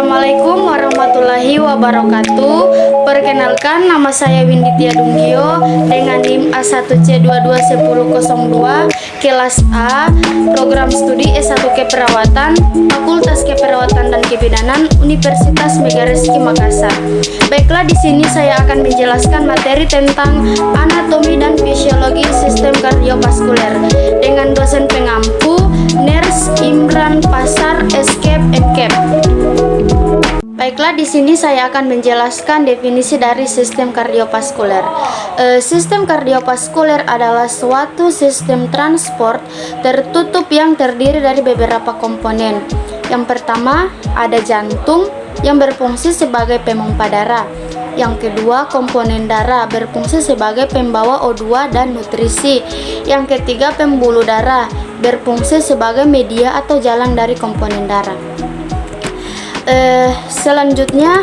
Assalamualaikum warahmatullahi wabarakatuh. Perkenalkan, nama saya Windy Dunggio dengan NIM A1C221002 kelas A, program studi S1 Keperawatan, Fakultas Keperawatan dan Kebidanan, Universitas Megarizky Makassar. Baiklah, di sini saya akan menjelaskan materi tentang anatomi dan fisiologi sistem kardiovaskuler dengan dosen pengampu Nurse Imran Pasar Escape Encap. Baiklah, di sini saya akan menjelaskan definisi dari sistem kardiovaskuler. Sistem kardiovaskuler adalah suatu sistem transport tertutup yang terdiri dari beberapa komponen. Yang pertama, ada jantung yang berfungsi sebagai pemompa darah. Yang kedua, komponen darah berfungsi sebagai pembawa O2 dan nutrisi. Yang ketiga, pembuluh darah berfungsi sebagai media atau jalan dari komponen darah. Selanjutnya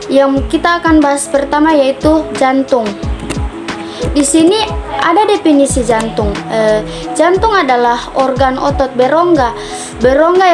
yang kita akan bahas pertama yaitu jantung. Di sini ada definisi jantung. Jantung adalah organ otot berongga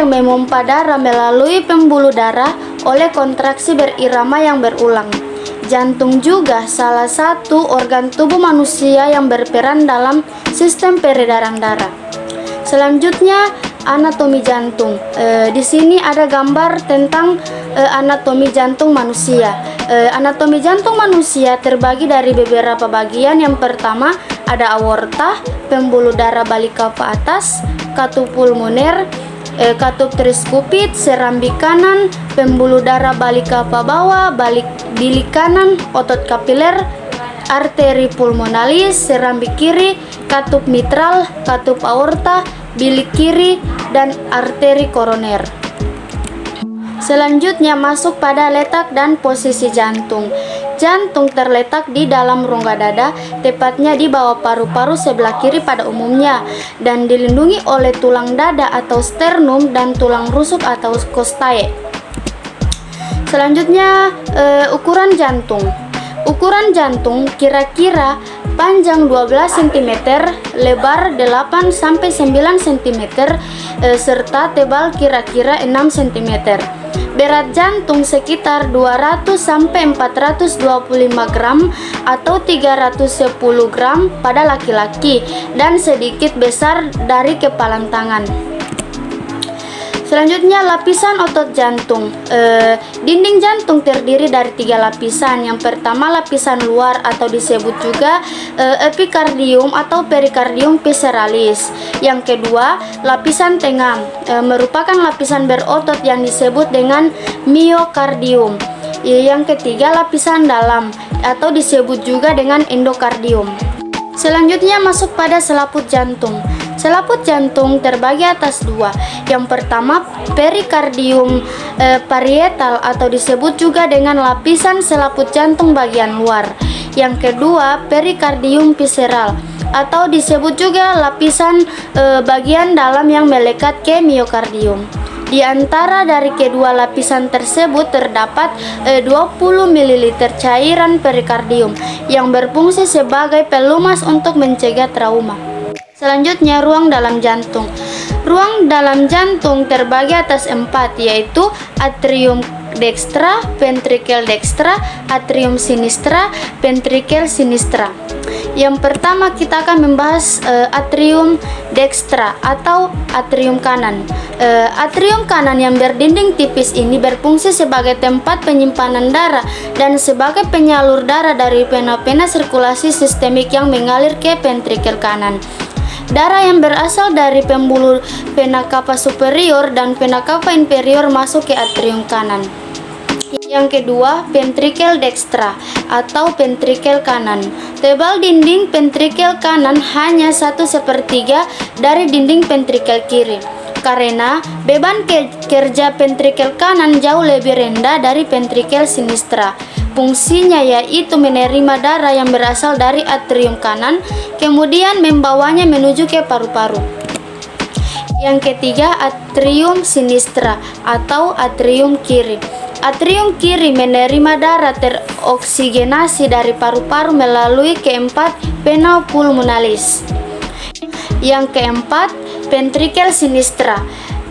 yang memompa darah melalui pembuluh darah oleh kontraksi berirama yang berulang. Jantung juga salah satu organ tubuh manusia yang berperan dalam sistem peredaran darah. Selanjutnya, anatomi jantung. Di sini ada gambar tentang anatomi jantung manusia. Anatomi jantung manusia terbagi dari beberapa bagian. Yang pertama ada aorta, pembuluh darah balik kava atas, katup pulmoner, katup triskupit, serambi kanan, pembuluh darah balik kava bawah, bilik kanan, otot kapiler, arteri pulmonalis, serambi kiri, katup mitral, katup aorta, bilik kiri, dan arteri koroner. Selanjutnya masuk pada letak dan posisi jantung. Jantung terletak di dalam rongga dada, tepatnya di bawah paru-paru sebelah kiri pada umumnya, dan dilindungi oleh tulang dada atau sternum dan tulang rusuk atau costae. Selanjutnya, ukuran jantung. Ukuran jantung kira-kira panjang 12 cm, lebar 8-9 cm, serta tebal kira-kira 6 cm. Berat jantung sekitar 200-425 gram atau 310 gram pada laki-laki dan sedikit besar dari kepalan tangan. Selanjutnya, lapisan otot jantung. Dinding jantung terdiri dari 3 lapisan. Yang pertama, lapisan luar atau disebut juga epikardium atau perikardium visceralis. Yang kedua, lapisan tengah, merupakan lapisan berotot yang disebut dengan miokardium. Yang ketiga, lapisan dalam atau disebut juga dengan endokardium. Selanjutnya masuk pada selaput jantung. Selaput jantung terbagi atas 2. Yang pertama, perikardium parietal atau disebut juga dengan lapisan selaput jantung bagian luar. Yang kedua, perikardium visceral atau disebut juga lapisan bagian dalam yang melekat ke miokardium. Di antara dari kedua lapisan tersebut terdapat 20 ml cairan perikardium yang berfungsi sebagai pelumas untuk mencegah trauma. Selanjutnya, ruang dalam jantung. Ruang dalam jantung terbagi atas 4, yaitu atrium dextra, ventricle dextra, atrium sinistra, ventricle sinistra. Yang pertama kita akan membahas atrium dextra atau atrium kanan. Atrium kanan yang berdinding tipis ini berfungsi sebagai tempat penyimpanan darah dan sebagai penyalur darah dari pena-pena sirkulasi sistemik yang mengalir ke ventricle kanan. Darah yang berasal dari pembuluh vena cava superior dan vena cava inferior masuk ke atrium kanan. Yang kedua, ventricle dextra atau ventricle kanan. Tebal dinding ventricle kanan hanya 1/3 dari dinding ventricle kiri. Karena beban kerja ventricle kanan jauh lebih rendah dari ventricle sinistra. Fungsinya yaitu menerima darah yang berasal dari atrium kanan, kemudian membawanya menuju ke paru-paru. Yang ketiga, atrium sinistra atau atrium kiri. Atrium kiri menerima darah teroksigenasi dari paru-paru melalui keempat vena pulmonalis. Yang keempat, ventricle sinistra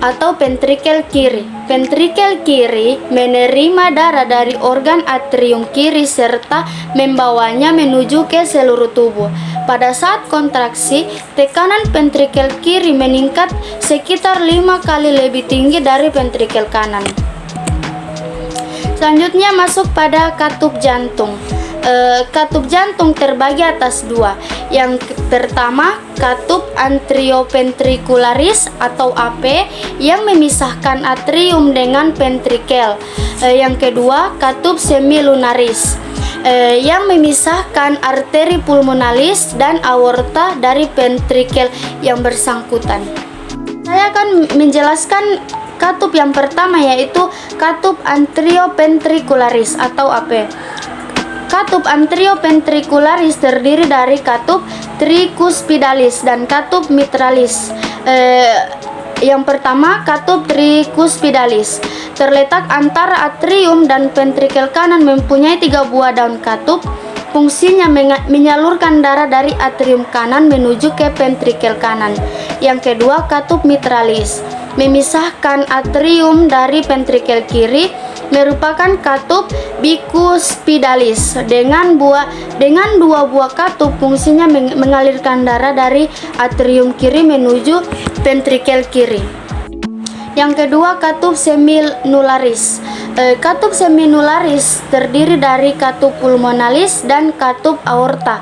atau ventrikel kiri. Ventrikel kiri menerima darah dari organ atrium kiri serta membawanya menuju ke seluruh tubuh. Pada saat kontraksi, tekanan ventrikel kiri meningkat sekitar 5 kali lebih tinggi dari ventrikel kanan. Selanjutnya masuk pada katup jantung. Katup jantung terbagi atas dua. Yang pertama, katup anterioventricularis atau AP yang memisahkan atrium dengan ventrikel. Yang kedua, katup semilunaris yang memisahkan arteri pulmonalis dan aorta dari ventrikel yang bersangkutan. Saya akan menjelaskan katup yang pertama, yaitu katup anterioventricularis atau AP. Katup anterioventricularis terdiri dari katup tricuspidalis dan katup mitralis. Yang pertama, katup tricuspidalis terletak antara atrium dan ventrikel kanan, mempunyai 3 buah daun katup. Fungsinya menyalurkan darah dari atrium kanan menuju ke ventrikel kanan. Yang kedua, katup mitralis memisahkan atrium dari ventrikel kiri, merupakan katup bicuspidalis dengan 2 buah katup. Fungsinya mengalirkan darah dari atrium kiri menuju ventrikel kiri. Yang kedua, katup seminularis. Katup seminularis terdiri dari katup pulmonalis dan katup aorta.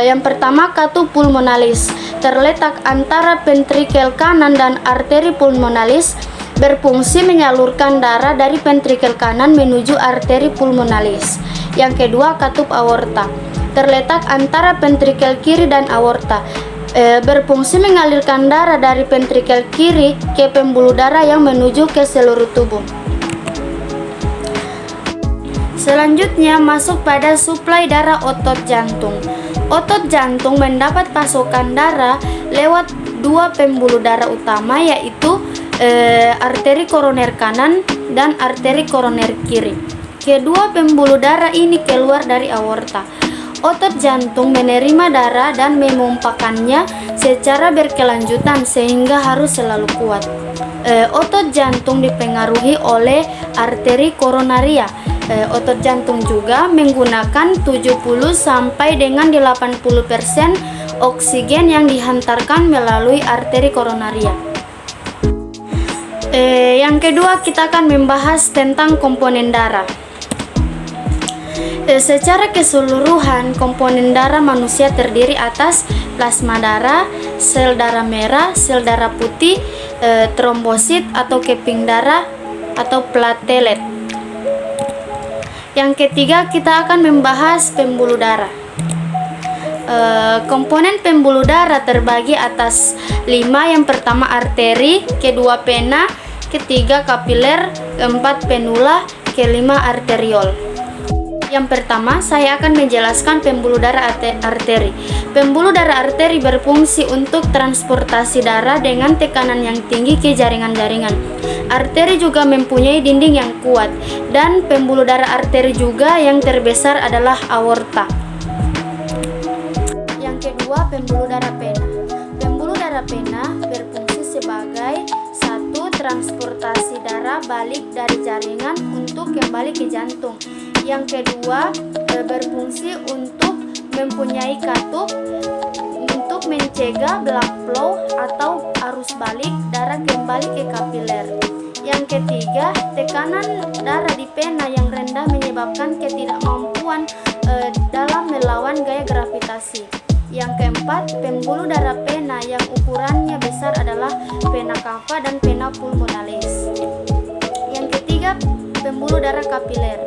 Yang pertama, katup pulmonalis terletak antara ventrikel kanan dan arteri pulmonalis, berfungsi menyalurkan darah dari ventrikel kanan menuju arteri pulmonalis. Yang kedua, katup aorta terletak antara ventrikel kiri dan aorta, berfungsi mengalirkan darah dari ventrikel kiri ke pembuluh darah yang menuju ke seluruh tubuh. Selanjutnya masuk pada suplai darah otot jantung. Otot jantung mendapat pasokan darah lewat 2 pembuluh darah utama, yaitu arteri koroner kanan dan arteri koroner kiri. Kedua pembuluh darah ini keluar dari aorta. Otot jantung menerima darah dan memompakannya secara berkelanjutan sehingga harus selalu kuat. Otot jantung dipengaruhi oleh arteri koronaria. Otot jantung juga menggunakan 70 sampai dengan 80% oksigen yang dihantarkan melalui arteri koronaria. Yang kedua, kita akan membahas tentang komponen darah. Secara keseluruhan, komponen darah manusia terdiri atas plasma darah, sel darah merah, sel darah putih, trombosit atau keping darah atau platelet. Yang ketiga, kita akan membahas pembuluh darah. Komponen pembuluh darah terbagi atas 5. Yang pertama arteri, kedua vena, ketiga kapiler, keempat venula, kelima arteriol. Yang pertama, saya akan menjelaskan pembuluh darah arteri. Pembuluh darah arteri berfungsi untuk transportasi darah dengan tekanan yang tinggi ke jaringan-jaringan. Arteri juga mempunyai dinding yang kuat, dan pembuluh darah arteri juga yang terbesar adalah aorta. Yang kedua, pembuluh darah vena. Pembuluh darah vena berfungsi sebagai transportasi darah balik dari jaringan untuk kembali ke jantung. Yang kedua, berfungsi untuk mempunyai katup untuk mencegah blood flow atau arus balik darah kembali ke kapiler. Yang ketiga, tekanan darah di vena yang rendah menyebabkan ketidakmampuan dalam melawan gaya gravitasi. Yang keempat, pembuluh darah vena yang ukurannya besar adalah vena cava dan vena pulmonalis. Yang ketiga, pembuluh darah kapiler.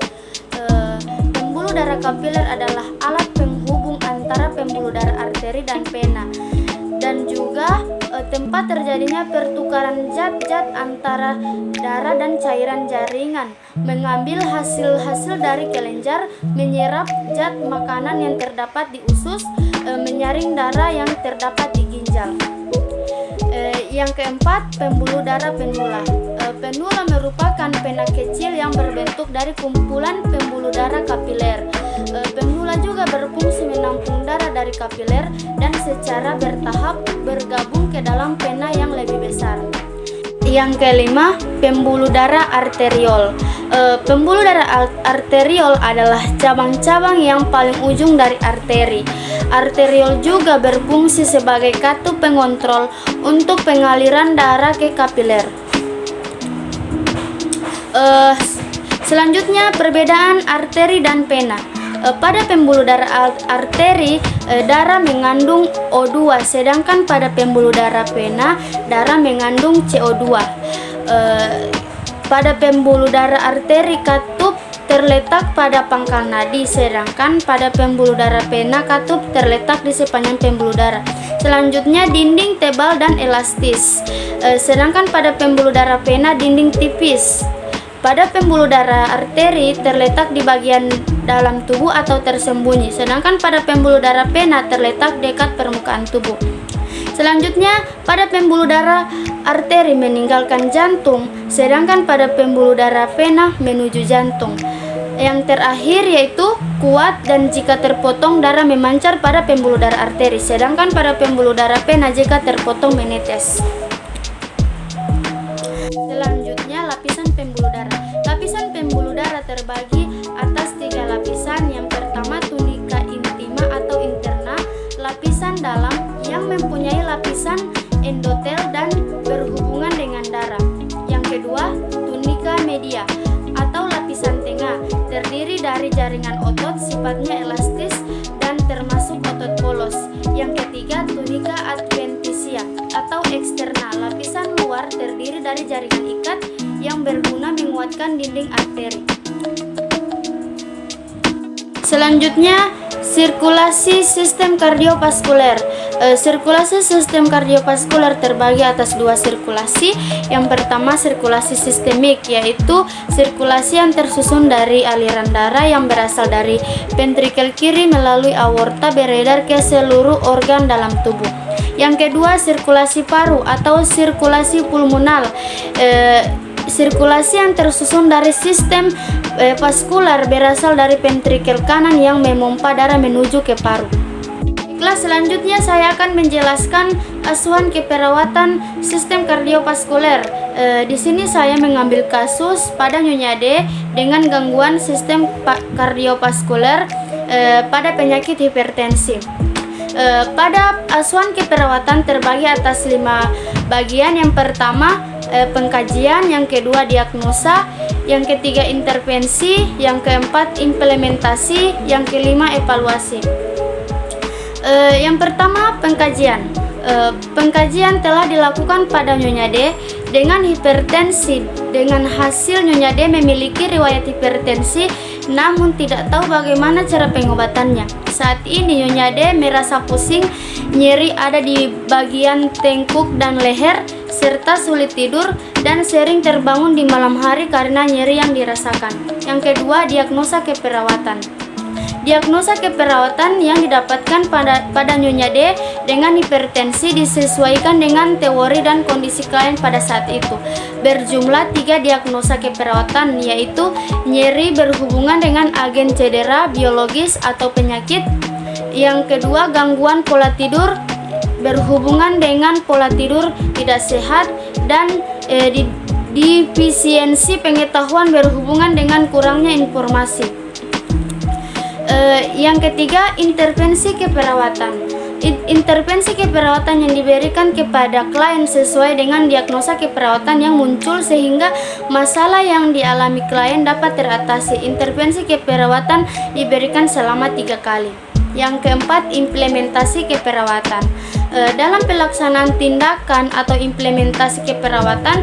Pembuluh darah kapiler adalah alat penghubung antara pembuluh darah arteri dan vena, dan juga tempat terjadinya pertukaran zat-zat antara darah dan cairan jaringan, mengambil hasil-hasil dari kelenjar, menyerap zat makanan yang terdapat di usus, menyaring darah yang terdapat di ginjal. Yang keempat, pembuluh darah penula. Penula merupakan vena kecil yang berbentuk dari kumpulan pembuluh darah kapiler. Penula juga berfungsi menampung darah dari kapiler dan secara bertahap bergabung ke dalam vena yang lebih besar. Yang kelima, pembuluh darah arteriol. Pembuluh darah arteriol adalah cabang-cabang yang paling ujung dari arteri. Arteriol juga berfungsi sebagai katup pengontrol untuk pengaliran darah ke kapiler. Selanjutnya, perbedaan arteri dan vena. Pada pembuluh darah arteri, darah mengandung O2, sedangkan pada pembuluh darah vena, darah mengandung CO2. Pada pembuluh darah arteri, katup terletak pada pangkal nadi, sedangkan pada pembuluh darah vena, katup terletak di sepanjang pembuluh darah. Selanjutnya, dinding tebal dan elastis, sedangkan pada pembuluh darah vena, dinding tipis. Pada pembuluh darah arteri terletak di bagian dalam tubuh atau tersembunyi, sedangkan pada pembuluh darah vena terletak dekat permukaan tubuh. Selanjutnya, pada pembuluh darah arteri meninggalkan jantung, sedangkan pada pembuluh darah vena menuju jantung. Yang terakhir yaitu kuat, dan jika terpotong darah memancar pada pembuluh darah arteri, sedangkan pada pembuluh darah vena jika terpotong menetes. Selanjutnya, lapisan pembuluh darah. Lapisan pembuluh darah terbagi atas 3 lapisan. Yang pertama, tunika intima atau interna, lapisan dalam yang mempunyai lapisan endotel dan berhubungan dengan darah. Yang kedua, tunika media atau lapisan tengah, terdiri dari jaringan otot, sifatnya elastis dan termasuk otot polos. Yang ketiga, tunika adventitia atau eksterna, lapisan luar terdiri dari jaringan ikat yang berguna menguatkan dinding arteri. Selanjutnya, sirkulasi sistem kardiovaskuler. Sirkulasi sistem kardiovaskuler terbagi atas 2 sirkulasi. Yang pertama, sirkulasi sistemik, yaitu sirkulasi yang tersusun dari aliran darah yang berasal dari ventrikel kiri melalui aorta beredar ke seluruh organ dalam tubuh. Yang kedua, sirkulasi paru atau sirkulasi pulmonal. Sirkulasi yang tersusun dari sistem vaskular berasal dari ventrikel kanan yang memompa darah menuju ke paru. Kelas selanjutnya saya akan menjelaskan asuhan keperawatan sistem kardiovaskuler. Di sini saya mengambil kasus pada Nyonya D dengan gangguan sistem kardiovaskuler pada penyakit hipertensi. Pada asuhan keperawatan terbagi atas 5 bagian. Yang pertama, pengkajian, yang kedua diagnosa, yang ketiga intervensi, yang keempat implementasi, yang kelima evaluasi. Yang pertama, pengkajian. Pengkajian telah dilakukan pada Nyonya D dengan hipertensi. Dengan hasil, Nyonya D memiliki riwayat hipertensi namun tidak tahu bagaimana cara pengobatannya. Saat ini Nyonya D merasa pusing, nyeri ada di bagian tengkuk dan leher, serta sulit tidur dan sering terbangun di malam hari karena nyeri yang dirasakan. Yang kedua, diagnosa keperawatan. Diagnosa keperawatan yang didapatkan pada Nyonya D dengan hipertensi disesuaikan dengan teori dan kondisi klien pada saat itu. Berjumlah 3 diagnosa keperawatan, yaitu nyeri berhubungan dengan agen cedera, biologis atau penyakit. Yang kedua, gangguan pola tidur berhubungan dengan pola tidur tidak sehat, dan defisiensi pengetahuan berhubungan dengan kurangnya informasi. Yang ketiga, intervensi keperawatan. Intervensi keperawatan yang diberikan kepada klien sesuai dengan diagnosa keperawatan yang muncul sehingga masalah yang dialami klien dapat teratasi. Intervensi keperawatan diberikan selama 3 kali. Yang keempat, implementasi keperawatan. Dalam pelaksanaan tindakan atau implementasi keperawatan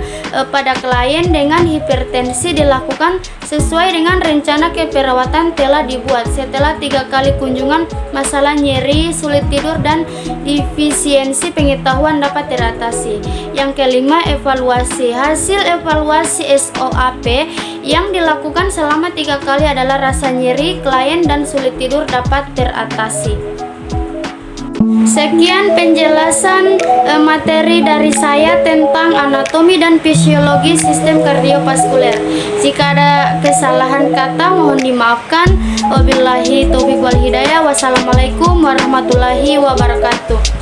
pada klien dengan hipertensi dilakukan sesuai dengan rencana keperawatan telah dibuat. Setelah 3 kali kunjungan, masalah nyeri, sulit tidur, dan defisiensi pengetahuan dapat teratasi. Yang kelima, evaluasi. Hasil evaluasi SOAP yang dilakukan selama 3 kali adalah rasa nyeri, klien, dan sulit tidur dapat teratasi. Sekian penjelasan materi dari saya tentang anatomi dan fisiologi sistem kardiovaskuler. Jika ada kesalahan kata mohon dimaafkan. Wabillahi taufiq wal hidayah. Wassalamualaikum warahmatullahi wabarakatuh.